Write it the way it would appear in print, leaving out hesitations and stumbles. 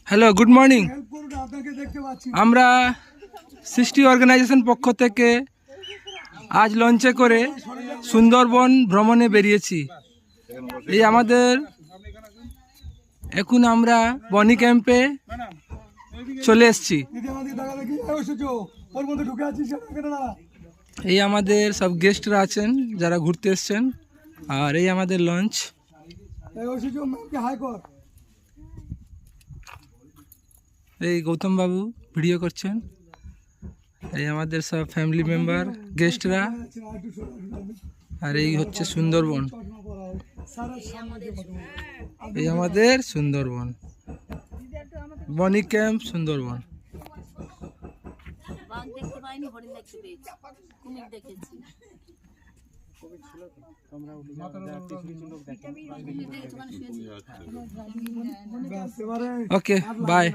Hello, good morning. আমরা সৃষ্টি organisation পক্ষ থেকে আজ লঞ্চে করে সুন্দরবন ভ্রমণে বেরিয়েছি। এই আমাদের এখন আমরা বনি ক্যাম্পে চলে এসেছি। এই আমাদের সব গেস্টরা আছেন যারা ঘুরতে এসছেন, আর এই আমাদের লঞ্চ। এই গৌতম বাবু ভিডিও করছেন। এই আমাদের সব ফ্যামিলি মেম্বার, গেস্টরা। আর এই হচ্ছে সুন্দরবন। এই আমাদের সুন্দরবন, বনি ক্যাম্প সুন্দরবন। Okay, by.